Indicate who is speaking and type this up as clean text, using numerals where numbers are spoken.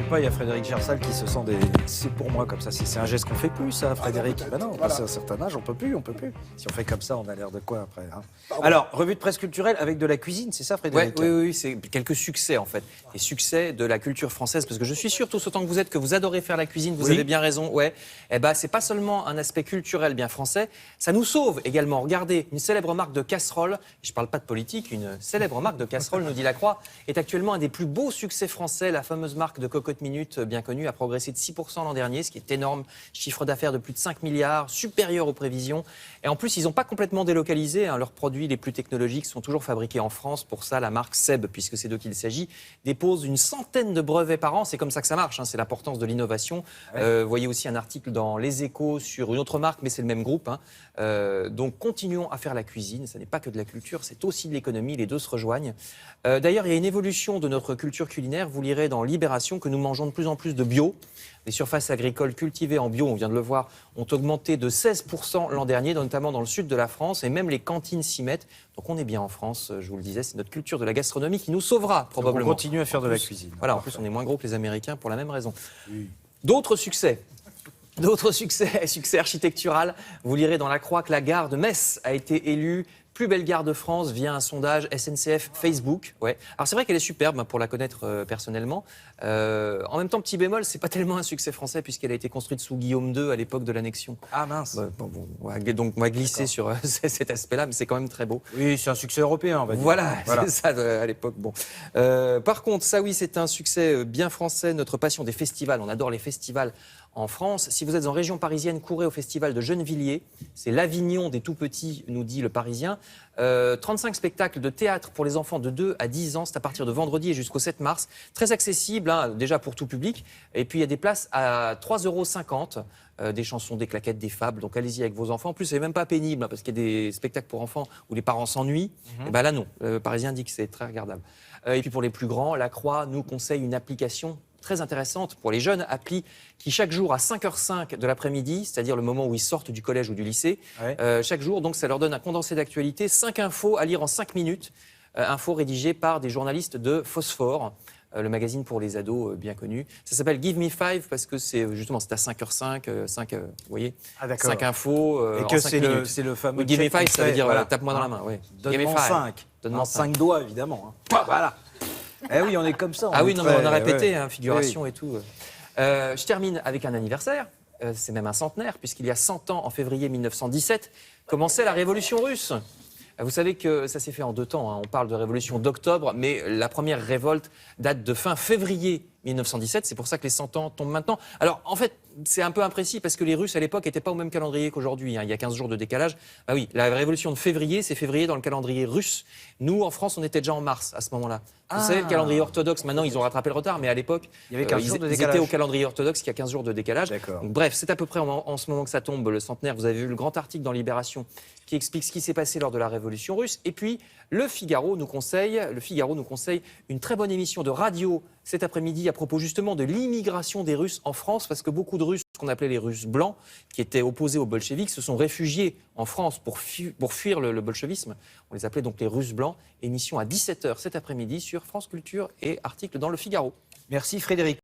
Speaker 1: pas, il y a Frédéric Gersal qui se sent des... C'est pour moi comme ça, c'est un geste qu'on fait plus, ça, Frédéric. Ben non, passé un certain âge, on peut plus. Si on fait comme ça, on a l'air de quoi après, hein. Alors, revue de presse culturelle avec de la cuisine, c'est ça, Frédéric?
Speaker 2: Oui, c'est quelques succès en fait. Les succès de la culture française, parce que je suis sûr, tous autant que vous adorez faire la cuisine, vous avez bien raison, ouais. Eh ben, c'est pas seulement un aspect culturel bien français, ça nous sauve également. Regardez, une célèbre marque de casserole, je parle pas de politique, une célèbre marque de casserole, nous dit La Croix, est actuellement un des plus beaux succès français. La fameuse marque de cocotte minute, bien connue, a progressé de 6% l'an dernier, ce qui est énorme. Chiffre d'affaires de plus de 5 milliards, supérieur aux prévisions. Et en plus, ils n'ont pas complètement délocalisé, hein. Leurs produits les plus technologiques sont toujours fabriqués en France. Pour ça, la marque Seb, puisque c'est d'eux qu'il s'agit, dépose une centaine de brevets par an. C'est comme ça que ça marche, hein. C'est l'importance de l'innovation. Vous voyez aussi un article dans Les Échos sur une autre marque, mais c'est le même groupe, hein. Donc continuons à faire la cuisine. Ce n'est pas que de la culture, c'est aussi de l'économie. Les deux se rejoignent. D'ailleurs, il y a une évolution de notre culture culinaire. Vous lirez dans Libération que nous mangeons de plus en plus de bio. Les surfaces agricoles cultivées en bio, on vient de le voir, ont augmenté de 16% l'an dernier, notamment dans le sud de la France, et même les cantines s'y mettent. Donc on est bien en France, je vous le disais, c'est notre culture de la gastronomie qui nous sauvera probablement.
Speaker 1: Donc on continue à faire de la cuisine.
Speaker 2: Voilà, en plus on est moins gros que les Américains pour la même raison. Oui. D'autres succès, succès architectural. Vous lirez dans La Croix que la gare de Metz a été élue plus belle gare de France via un sondage SNCF Facebook. Ouais. Alors c'est vrai qu'elle est superbe, hein, pour la connaître personnellement. En même temps, petit bémol, c'est pas tellement un succès français puisqu'elle a été construite sous Guillaume II à l'époque de l'annexion.
Speaker 1: Ah mince.
Speaker 2: Donc on va glisser sur cet aspect-là, mais c'est quand même très beau.
Speaker 1: Oui, c'est un succès européen, on va dire.
Speaker 2: Voilà. C'est ça à l'époque. Bon. Par contre, ça oui, c'est un succès bien français. Notre passion des festivals, on adore les festivals en France. Si vous êtes en région parisienne, courez au festival de Gennevilliers. C'est l'Avignon des tout-petits, nous dit le Parisien. 35 spectacles de théâtre pour les enfants de 2 à 10 ans. C'est à partir de vendredi et jusqu'au 7 mars. Très accessible, hein, déjà pour tout public. Et puis il y a des places à 3,50 €. Des chansons, des claquettes, des fables. Donc allez-y avec vos enfants. En plus, c'est même pas pénible, hein, parce qu'il y a des spectacles pour enfants où les parents s'ennuient. Et ben là, non. Le Parisien dit que c'est très regardable. Et puis pour les plus grands, La Croix nous conseille une application très intéressante pour les jeunes, appli qui chaque jour à 5h05 de l'après-midi, c'est-à-dire le moment où ils sortent du collège ou du lycée, chaque jour, donc ça leur donne un condensé d'actualité, 5 infos à lire en 5 minutes, infos rédigées par des journalistes de Phosphore, le magazine pour les ados bien connu. Ça s'appelle Give Me Five parce que c'est justement c'est à 5h05, vous voyez, 5 infos
Speaker 1: et
Speaker 2: en
Speaker 1: que
Speaker 2: 5 minutes.
Speaker 1: c'est le fameux
Speaker 2: Give Me Five, ça veut dire tape-moi dans la main.
Speaker 1: Donne-moi 5. Donne-moi 5 doigts, évidemment. Hein. Voilà. Eh oui, on est comme ça.
Speaker 2: Mais on a répété, hein, figuration et tout. Je termine avec un anniversaire. C'est même un centenaire, puisqu'il y a 100 ans, en février 1917, commençait la Révolution russe. Vous savez que ça s'est fait en 2 temps, hein. On parle de révolution d'octobre, mais la première révolte date de fin février 1917. C'est pour ça que les 100 ans tombent maintenant. Alors, en fait, c'est un peu imprécis parce que les Russes, à l'époque, n'étaient pas au même calendrier qu'aujourd'hui, hein. Il y a 15 jours de décalage. Ah oui, la révolution de février, c'est février dans le calendrier russe. Nous, en France, on était déjà en mars à ce moment-là. Vous savez, le calendrier orthodoxe, maintenant, ils ont rattrapé le retard, mais à l'époque, ils étaient au calendrier orthodoxe qui a 15 jours de décalage. Donc, bref, c'est à peu près en ce moment que ça tombe, le centenaire. Vous avez vu le grand article dans Libération qui explique ce qui s'est passé lors de la Révolution russe. Et puis, le Figaro nous conseille une très bonne émission de radio cet après-midi à propos justement de l'immigration des Russes en France, parce que beaucoup de Russes, ce qu'on appelait les Russes blancs, qui étaient opposés aux bolcheviks, se sont réfugiés en France pour fuir le bolchevisme. On les appelait donc les Russes blancs. Émission à 17h cet après-midi sur France Culture et article dans le Figaro.
Speaker 1: Merci Frédéric.